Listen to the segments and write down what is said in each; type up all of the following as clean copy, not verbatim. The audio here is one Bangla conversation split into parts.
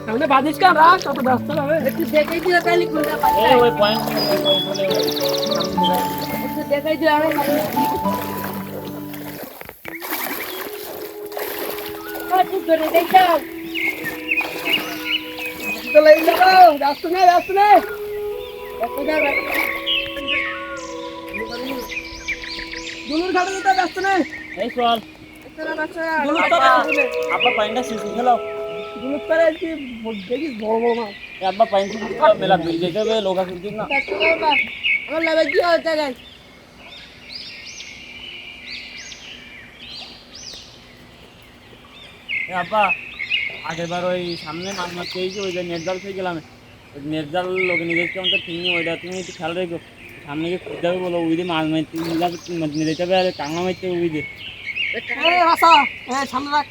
সামনে বাদিস কান রাখ কত ব্যস্ত হবে একটু দেখাই দিও তাহলে কোনটা পাচ্ছি ওই পয়েন্ট একটু দেখাই দিও আমি কত করে দেখাও তো লই যাও রাস্ত না একটু যাও দুলুর ঘাটে তো ব্যস্ত নেই এই চল একটা বাচ্চা দুলুর তো আপা পাইন্ডা সিসি খেলাও দুলুর পারে কি দেখিস বড় বড় মাছ আব্বা পাইন সিসি খেলাও মেলা ভিড় যেতে হবে লোক আছে ঠিক না আমার লাগে কি হচ্ছে গাই এ আব্বা আগেরবার ওই সামনে মাছ মারতে এসে ওই যে নেট জাল থেকে গেলাম নেট জাল লোকে নিয়ে যাচ্ছে আমাদের ঠিক নেই ওইটা তুমি একটু খেয়াল রেখো সামনে গিয়ে খুঁজতে হবে বলো উইদে মাছ মারতে নিয়ে যেতে হবে আর কাঁকড়া মারতে উইদে সামনে রাখ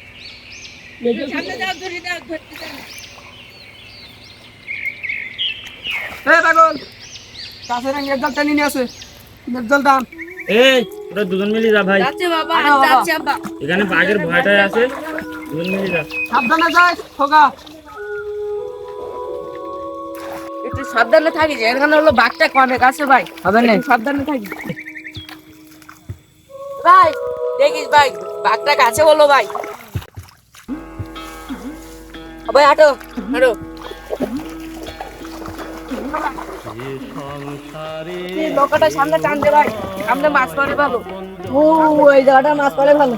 সামনে যাও ধরে দাও ধরতে দাও পাগল কাছে নেট জাল টানি নিয়ে আসে নেট জাল টান এই তোরা দুজন মিলে যা ভাই যাচ্ছে বাবা যাচ্ছে আব্বা এখানে বাঘের ভয়টা আছে দুজন মিলে যা সাবধানে যাই খোকা একটু সাবধানে থাকিস এখানে হলো বাঘটা অনেক আছে ভাই সাবধানে থাকিস ভাই দেখিস ভাই বাঘটা কাছে বলো ভাই ভাই হাঁটো হাঁটো লোকটা সামনে টানতে ভাই সামনে মাছ পড়ে ভালো ওই জায়গাটা মাছ পড়ে ভালো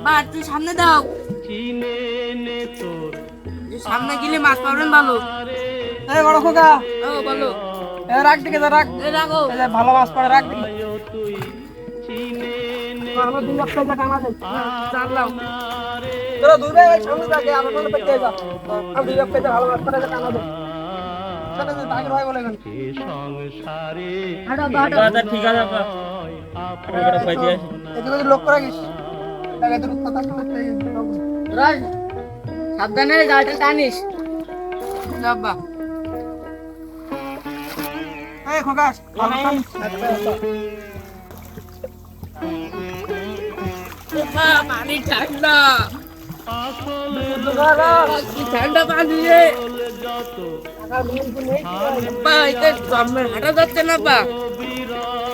মা তুই সামনে দাও সামনে গেলে মাছ পাবেন ভালো বড় খোকা বলো রাখ দিকে রাখ রাখো ভালো মাছ পড়ে রাখ দিকে আমার 2 লাখ টাকা টানা দেয় 4 লাখ তোরা দুই ভাই সামনে থাকে আমার মনে পড়তে যা আমি 2 লাখ টাকা ভালো মাছ পড়ে টানা দেয় চলে যা বাগের ভাই বলে গেল সংসারে আড়া ঠিক আছে আপা ওটা পাই দিয়ে এদিকে লোক করে গিস টাকা তোর কথা শুনতে রাজ সাবধানে গাড়িটা টানিস যাবা এই খোকাস পানি ঠান্ডা ঠান্ডা পানি হাঁটা যাচ্ছে না বা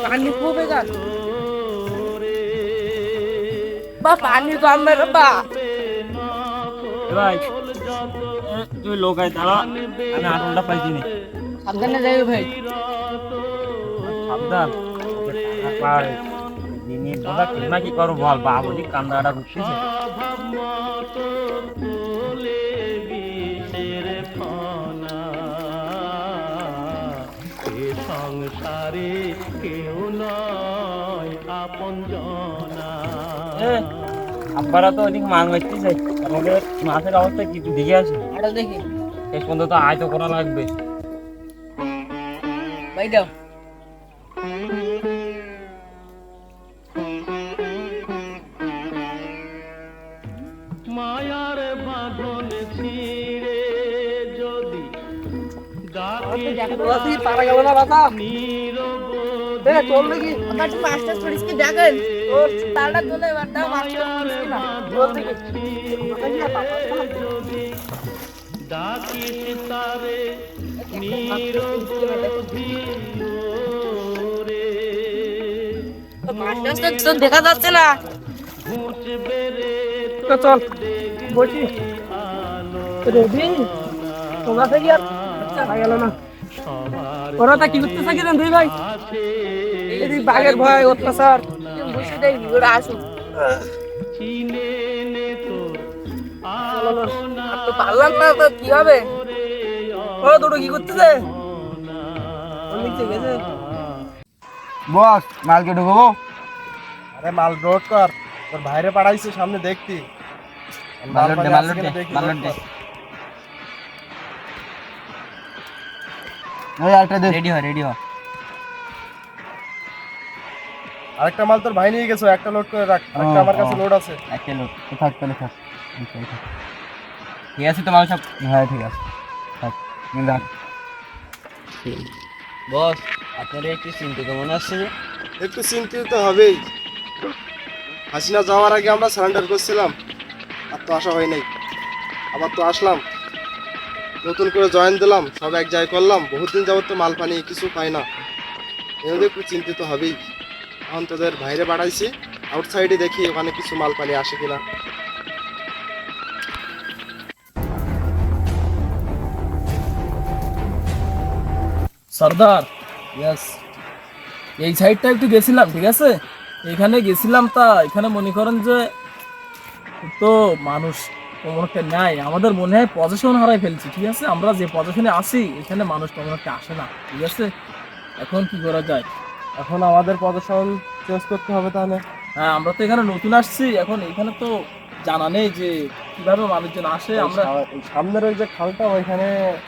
পানি খুব পানি জমবে বা ভাই তুই লোক আয় দাঁড়া আমি আটনটা পাইছি নি সাবধানে যাইবে ভাই সাবধান কি করো বল বাবুজি কান্দাটা ঘুরতেছে সংসারে কেউ নয় আপন জনা আব্বারা তো অনেক মাছ মারতেছে আমাদের মাছের অবস্থা কি তুই দেখে আসি এটা দেখি শেষ পর্যন্ত আয় তো করা লাগবে ভাই দাও মায়ার বাঁধন ছিঁড়ে যদি ডাকি পারা গেল না বাবা দে চল নাকি আমার মাস্টার স্টুডেন্টস কি দেখেন ও তালটা তোলে বারটা মাস্টার স্টুডেন্টস না চল দেখি ডাকি তারে নিরবধি রে মাস্টার তো দেখা যাচ্ছে না তো চল বসি রেডি তোমরা থেকে আর চালা গেল না ওরা তা কি করতেছে কি দুই ভাই এই বাঘের ভয় অত্যাচার বসে দেই ওরা আসুন তো পারলাম না তো কি হবে ও দুটো কি করতেছে বস মালকে ঢুকবো আরে মাল লোড কর তোর বাইরে পাঠাইছে সামনে দেখতি আরেকটা মাল তোর ভাই নিয়ে গেছো একটা লোড করে রাখ একটা আমার কাছে লোড আছে একটা লোড থাক তাহলে থাক ঠিক আছে তো মাল সব হ্যাঁ ঠিক আছে থাক বস, আপনার একটু চিন্তিত মনে আসছে যে? একটু চিন্তিত তো হবেই। হাসিনা যাওয়ার আগে আমরা সারেন্ডার করছিলাম, আর তো আসা হয় নাই। আবার তো আসলাম, নতুন করে জয়েন দিলাম, সব এক জায়গায় করলাম। বহুত দিন যাবত তো মাল পানি কিছু পাই না, এমনি একটু চিন্তিত হবেই। এখন তোদের বাইরে বাড়াইছি, আউটসাইডে দেখি ওখানে কিছু মাল পানি আসে কিনা। সর্দার, ইয়েস, এই সাইডটা একটু গেছিলাম, ঠিক আছে? এখানে গেছিলাম, তা এখানে মনে করেন যে তো মানুষ তেমন একটা নাই। আমাদের মনে হয় পজিশন হারাই ফেলছি, ঠিক আছে? আমরা যে পজিশনে আছি এখানে মানুষ তেমন একটা আসে না, ঠিক আছে? এখন কি করা যায়? এখন আমাদের পজিশন চেঞ্জ করতে হবে তাহলে। হ্যাঁ, আমরা তো এখানে নতুন আসছি, এখন এখানে তো জানা নেই যে কিভাবে মানুষজন আসে। আমরা এই সামনের ওই যে খালটা, ওইখানে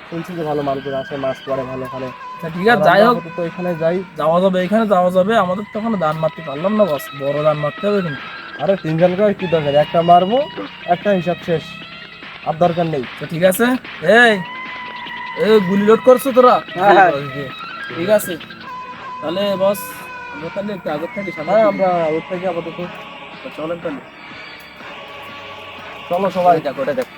শুনছি যে ভালো মালগুলো আসে, মাছ পড়ে ভালো ওখানে। আচ্ছা, ঠিক আছে, যাই হোক, তো এখানে যাই। যাওয়া যাবে, এখানে যাওয়া যাবে। আমাদের তো এখন ধান মারতে পারলাম না বস, বড় ধান মারতে হবে কিন্তু। আরে তিনজন করে কি দরকার, একটা মারবো, একটা হিসাব শেষ, আর দরকার নেই। তো ঠিক আছে, এই এই গুলি লোড করছো তোরা? হ্যাঁ। ঠিক আছে, তাহলে বস আমরা তাহলে একটু আগের থেকে সামনে হ্যাঁ, দিকে আমরা ওর থেকে আপাতত চলেন তাহলে। চলো সবাই। দেখো, ওটা দেখো।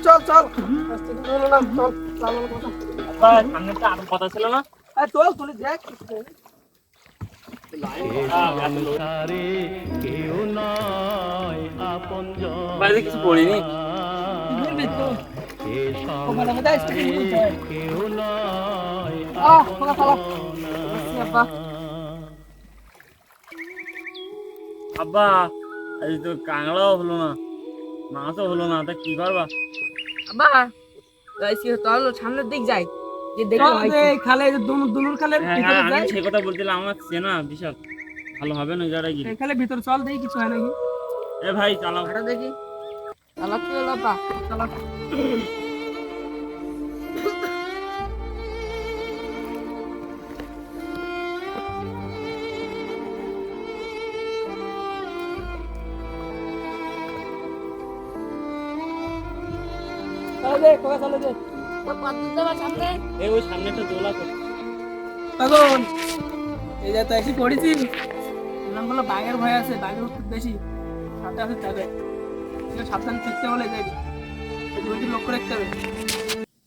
চল চল, আস্তে ধরে হলো না, চল চালানোর কথা। সামনে তো আরো কথা ছিল না? তোল তুলি দেখ। বাইরে কিছু পড়িনি। ওখানে মধ্যে আইসক্রিম কিনতে হয়। খোলা খোলা। আব্বা, আব্বা, এই তো কাঁকড়াও হলো না, মাছও হলো না, তা কি করবা? আব্বা, চলো সামনের দিক যাই, যে দেখো চল যে খালে, যে দুনুর খালের ভিতরে যাই। সে কথা বলছিলাম, আমার চেনা বিশাল ভালো হবে না যারা গিয়ে। এই খালের ভিতরে চল, দেখি কিছু হয় নাকি। এ ভাই চালাও। হাঁটা দেখি। চালাচ্ছি হলো আব্বা। চলো। চলো দে, কোকা চলো দে। কতদূর যাবা সামনে? এই ওই সামনে একটা দোলা তো। পাগল, এই যে তো এসে পড়েছি। নাম বলো বাঘের ভয় আছে, বাঘের খুব বেশি সাথে আছে যাবে। সাবধানে থাকতে বলে যাবি, দুইটি লক্ষ্য রাখতে হবে।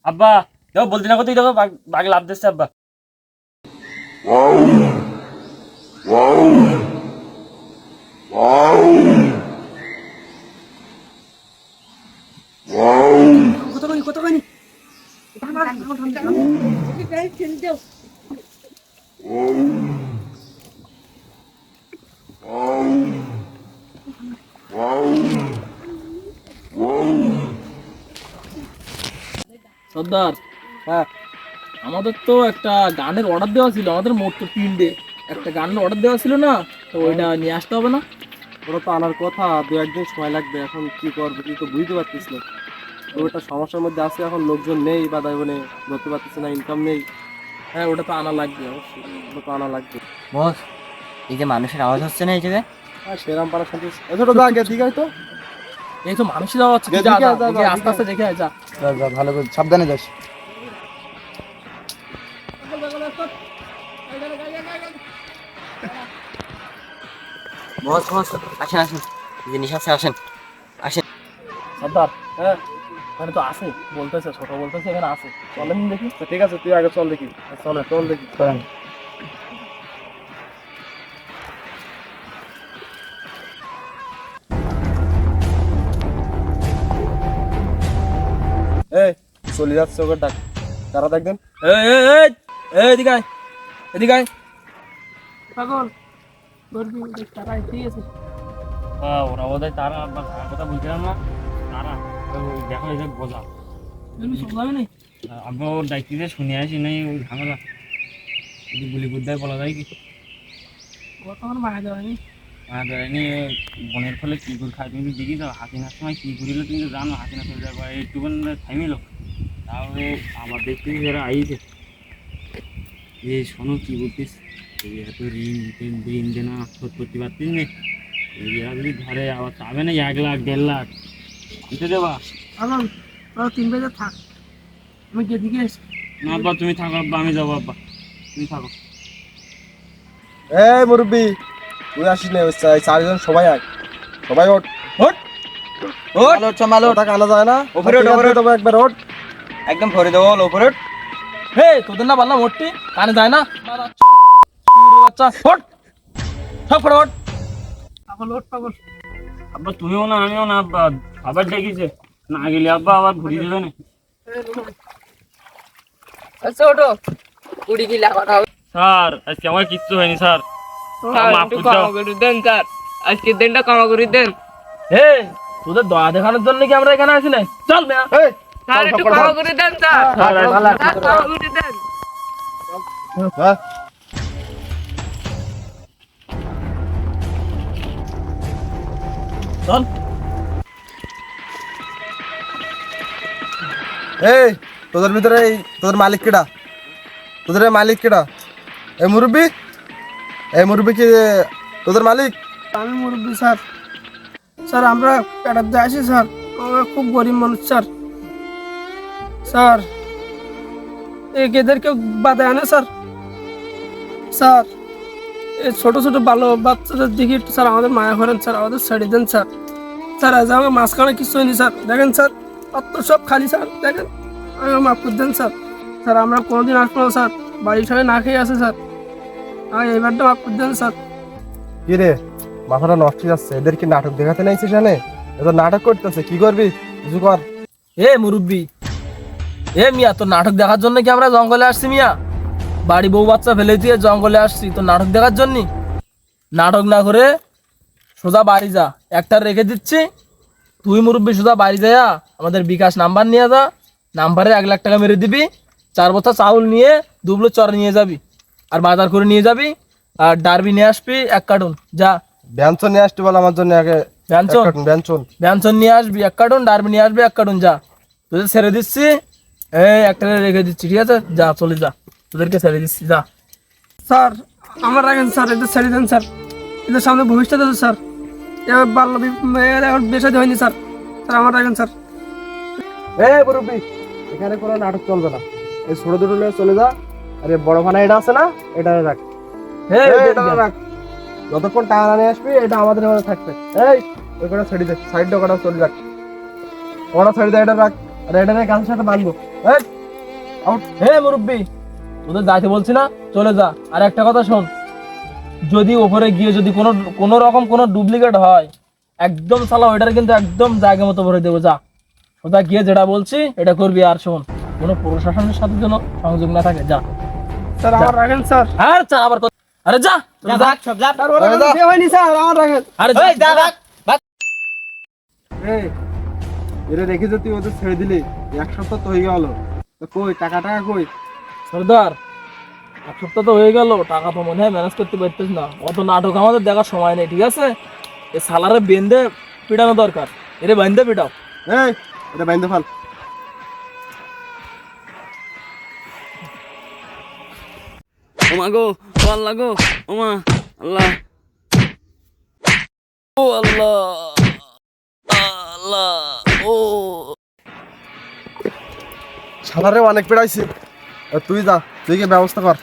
আব্বা, দেখো বলতে না করতেই দেখো বাঘ লাভ দিচ্ছে আব্বা। কত কই কত কই সর্দার, হ্যাঁ, আমাদের তো একটা গানের অর্ডার দেওয়া ছিল, আমাদের মোট তো 3 ডে একটা গানের অর্ডার দেওয়া ছিল না, তো ওইটা নিয়ে আসতে হবে না? ওরা তো আনার কথা, 2-1 দিন সময় লাগবে। এখন কি করবো কি তো বুঝতে পারছিস না। তো ওটা সমস্যার মধ্যে আছে, এখন লোকজন নেই বা দাইবনে ধরতে পারতেছে না, ইনকাম নেই। হ্যাঁ, ওটা তো আনা লাগবে অবশ্যই। ওটা তো আনা লাগবে। বস, এই যে মানুষের আওয়াজ হচ্ছে না এই জায়গায়, আর সেরাম পাড়া শান্তি এতটা যা গে, ঠিক আছে তো? এই তো মানুষই যাওয়া হচ্ছে, তুই যা, দেখে যা, যা, দেখে যা, আস্তে আস্তে দেখে আয়, যা। যা যা, ভালো করে সাবধানে যাস। বস বস, আসেন আসেন, এই যে নিশাসে আসেন আসেন। সর্দার, হ্যাঁ, ওখানে তো আছে, বলতেছে, ছোট বলতেছে এখানে আছে, চলেন দেখি। তো ঠিক আছে, তুই আগে চল দেখি। চলে চল দেখি। এই চলে যাচ্ছে, ওকে ডাক, তারা দেখবেন। এই এই এই এই, এদিকে আয়, এদিকে আয়। পাগল ধরবি দেখ, তারা ঠিক আছে। ওরা বোধহয় তারা, আব্বা তার কথা বলছিলাম না, তারা দেখো এই যে বোঝা। তুমি সমঝাবে না? আব্বা ওর দায়িত্বে শুনে আসি নাই, ওই ঝামেলা যদি গুলি বুদ্ধায় বলা যায় কি বর্তমান মারা যায়নি। ধরেনি বনের ফলে কি করে খায়, তুমি দেখি তো হাসিনার সময় কি করিল, তুমি তো জানো হাসিনা চলে যাবো একটুখানি থামিল, তাহলে আমার দেখতে যারা আইছে, এই শোনো কি বলতিস। এই এত ঋণ দেনা শোধ করতে পারতিস নি, এরা যদি ধরে আবার চাবে না 1 লাখ 1.5 লাখ দিতে দেবা? আমার তোরা 3 বাজে থাক, আমি গিয়ে দিকে এসে না আব্বা তুমি থাকো, আব্বা আমি যাবো, আব্বা তুমি থাকো। এই মুরব্বি, তুই আসিস না, ওই চারজন সবাই আয়, সবাই ওঠ ওঠ ওঠ, কথা কানা যায় না, উপরে ওঠ, উপরে ওঠ। তবে একবার ওঠ, একদম ভরে দেবো, ওপরে ওঠ। হে তোদের না বললাম ওঠটি, কানে যায় না বাচ্চা, ওঠ সব করে ওঠ। পাগল ওঠ পাগল। আব্বা তুমিও না আমিও না, আব্বা আবার ডেকেছে, না গেলে আব্বা আবার ঘুরিয়ে দেবে না। আচ্ছা ওঠো, কুড়ি কি লাখ কথা হবে। স্যার আজকে আমার কিচ্ছু হয়নি স্যার, স্যার, মাফ একটু করে দাও। ক্ষমা করে দেন স্যার, আজকের দিনটা ক্ষমা করে দেন। হে তোদের দয়া দেখানোর জন্য কি আমরা এখানে আসি নাই? চল মেয়া। এই স্যার একটু ক্ষমা করে দেন স্যার, স্যার, স্যার, ক্ষমা করে দেন। হ্যাঁ চল। এই তোদের ভিতরে তোদের মালিক কেডা? তোদের এই মালিক কেডা? এই মুরব্বি, এই মুরব্বি কি তোদের মালিক? আমি মুরব্বী স্যার। স্যার আমরা পেটাতে আসি স্যার, আমরা খুব গরিব মানুষ স্যার। স্যার এদেরকে বাধা আনে স্যার। স্যার এই ছোট ছোট ভালো বাচ্চাদের দিকে একটু স্যার আমাদের মায়া করেন স্যার, আমাদের ছেড়ে দেন স্যার। স্যার আজ আমার মাঝখানে কিছু হয়নি স্যার, দেখেন স্যার অত সব খালি স্যার, দেখেন আমি মাফ করে দেন স্যার। স্যার আমরা কোনোদিন আসবো না স্যার, বাড়ির সবাই না খেয়ে আছে স্যার, আমি এবারটা মাফ করে দেন স্যার। কি রে, মাথাটা নষ্ট হয়ে যাচ্ছে, এদের কি নাটক দেখাতে নাইছিস জানে? এদের নাটক করতেছে, কি করবি কিছু কর। এ মুরব্বি, এ মিয়া তোর নাটক দেখার জন্য কি আমরা জঙ্গলে আসছি মিয়া? বাড়ি বউ বাচ্চা ফেলে দিয়ে জঙ্গলে আসছি তোর নাটক দেখার জন্য? নাটক না করে সোজা বাড়ি যা, একটা রেখে দিচ্ছি। তুই মুরব্বি সোজা বাড়ি যায়া আমাদের বিকাশ নাম্বার নিয়ে যা, নাম্বারে 1 লাখ টাকা মেরে দিবি, 4 বস্তা চাউল নিয়ে 2 কিলো চর নিয়ে যাবি, আর বাজার করে নিয়ে যাবি, আর ডারবি নিয়ে আসবি 1 কার্টুন। যা ব্যঞ্চন নিয়ে আসতে বল আমার জন্য আগে, ব্যঞ্চন ব্যঞ্চন ব্যঞ্চন নিয়ে আসবি 1 কার্টুন, ডারবি নিয়ে আসবি 1 কার্টুন। যা তোদের ছেড়ে দিচ্ছি, এই একটা রেখে দিচ্ছি, ঠিক আছে? যা চলে যা, তোদেরকে ছেড়ে দিচ্ছি, যা। স্যার আমার রাখেন স্যার, এদের ছেড়ে দেন স্যার, এদের সামনে ভবিষ্যৎ আছে স্যার, এবার বাল্য মেয়ের এখন বেসাদি হয়নি স্যার, স্যার আমার রাখেন স্যার। এই মুরব্বি, এখানে কোনো নাটক চলবে না, এই ছোট দুটো নিয়ে চলে যা, আরে বড় ফানা এটা আছে না, এটা রাখ, হে এটা রাখ, যতক্ষণ টাকা না নিয়ে আসবি এটা আমাদের মধ্যে থাকবে। এই ওই কটা ছেড়ে দে, সাইড কটা চলে যাক, ওটা ছেড়ে দে, এটা রাখ, আর এটা গাছের সাথে বাঁধবো। এই আউট। হে মুরব্বি, তোদের যাইতে বলছি না, চলে যা। আর একটা কথা শোন, যদি ওপরে গিয়ে যদি কোনো রকম কোনো ডুপ্লিকেট হয়, একদম সালা ওইটার কিন্তু একদম জায়গা মতো ভরে দেবো। যা সোজা গিয়ে যেটা বলছি এটা করবি। আর শোন, কোনো প্রশাসনের সাথে যেন সংযোগ না থাকে। যা। স্যার আমার রাখেন স্যার। আর চা আবার আরে যা চলে যা। স্যার ওরা কোনো বিয়ে হয়নি স্যার, আমার রাখেন। আরে যা যা। এই এরা রেখে যে তুই ওদের ছেড়ে দিলি, 1 সপ্তাহ তো হয়ে গেল, তো কই টাকা কই? সর্দার 1 সপ্তাহ তো হয়ে গেল, টাকা তো মনে হয় ম্যানেজ করতে পারতিস না। অত নাটক আমাদের দেখার সময় নেই, ঠিক আছে? এ সালারে বেঁধে পিটানো দরকার, এরে বেঁধে পিটাও। এই এটা বাইন্দে ফাল। ওমা গো, ও আল্লাহ গো, ওমা আল্লাহ, ও আল্লাহ, আল্লাহ, ও সালারে অনেক পেড়াইছি, তুই যা, তুই গিয়ে ব্যবস্থা কর।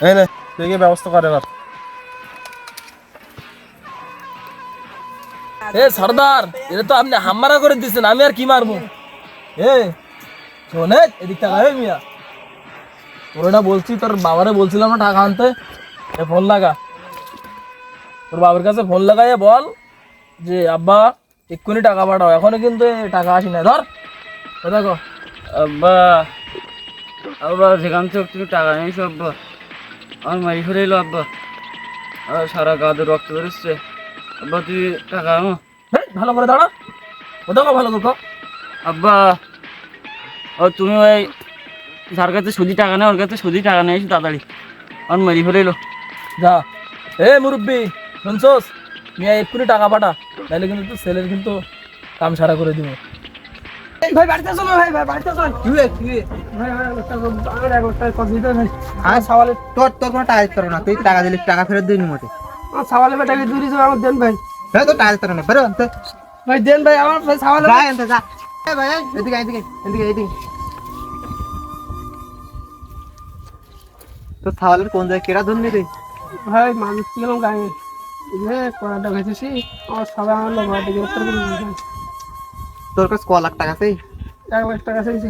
এই নে, তুই গিয়ে ব্যবস্থা কর এবার। এ সর্দার, এটা তো আপনি হামমারা করে দিচ্ছেন, আমি আর কি মারবো? এ শোনে, এদিক টাকা হবে মিয়া, তোর না বলছি, তোর বাবারে বলছিলাম না টাকা আনতে, ফোন লাগা, তোর বাবার কাছে ফোন লাগাইয়া বল যে আব্বা এক্ষুনি টাকা পাঠাও, এখনো কিন্তু টাকা আসি না। ধর দেখো, আব্বা আব্বা সেখান থেকে তুমি টাকা নিয়েছো আব্বা, আমার মারি ফেলে এলো আব্বা, আর সারা গাতে রক্ত বেরোচ্ছে আব্বা, তুই টাকা আনো। ভালো করে দাঁড়া, ও দেখো ভালো করে কও। আব্বা ও তুমি ওই যার কাছে সুদি টাকা নেই ওর কাছে সুদি টাকা নিয়েছি, তাড়াতাড়ি আমার মারি ফেলে এলো। যা। এ মুরব্বি শুনছোস, মিয়া এক্ষুনি টাকা পাঠা, তাহলে কিন্তু তোর ছেলের কিন্তু কাম সারা করে দিব। ভাই বাড়িতে চলো ভাই ভাই বাড়িতে চল ভাই ভাই আমার 1 লাখ টাকা কত দিতে ভাই আর সওয়ালে তোর তোর কোনো টাকা দিতে পারবো না, তুই টাকা দিলে টাকা ফেরত দিবি মতে। আমার সাওয়ালে টাকা দূরে যাবে আমার দেন ভাই হ্যাঁ তোর টাকা দিতে পারবো না, বেরো আনতে। ভাই দেন ভাই আমার ভাই সাওয়ালে যা আনতে যা। ভাই এদিকে এদিকে এদিকে এদিকে। তোর সওয়ালের কোন জায়গায় কেরা ধরলি রে? ভাই মানুষ ছিলাম গায়ে যে কড়াটা গেছি আমার সবাই আমার লোক বাড়িতে গ্রেপ্তার করে দিয়েছে তোর কাছে ক লাখ টাকা আছে? 1 লাখ টাকা চাইছি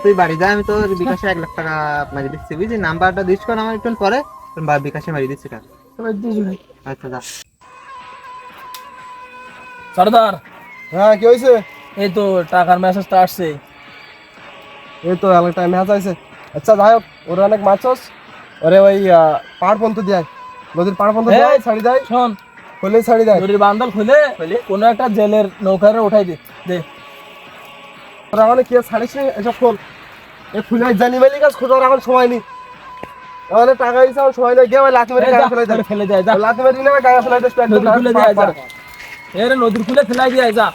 তুই বাড়ি যা, আমি তোর বিকাশে 1 লাখ টাকা মারি দিচ্ছি বুঝলি। নাম্বারটা দিস কর আমার একটু পরে, তোর বিকাশে মারি দিচ্ছি টাকা। সবাই দিয়েছি ভাই আচ্ছা যা। সর্দার, হ্যাঁ কি হয়েছে? এই তো টাকার মেসেজটা আসছে। এই তো একটা ম্যাচ আছে। আচ্ছা যাই হোক, ওরা অনেক মাছস, ওরে ওই পাহাড় পর্যন্ত দেয়, নদীর পাহাড় পর্যন্ত এই, দেয়, ছাড়ি দেয়, শোন, খুলেই ছাড়ি দেয়। দড়ির বান্ডাল খুলে কোনো একটা জেলের নৌকারে উঠাই দে। ওরা মানে কি আর ছাড়িস নি, এসব খোল। এই খুলে জানি মেলি কাজ খোঁজার এখন সময় নেই, আমাদের টাকা দিচ্ছে আমার সময় নেই। গিয়ে ভাই লাথি মেরে এই যা, গায়ে ফেলে দেয়, ফেলে দেয় যা। লাথি মেরে নিয়ে গায়ে ফেলে দেয়, নদীর খুলে দেয় যা। এর নদীর খুলে ফেলাই দিয়ে যা।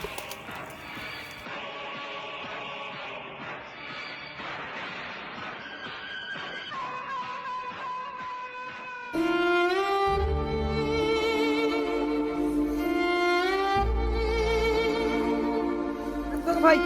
ভাই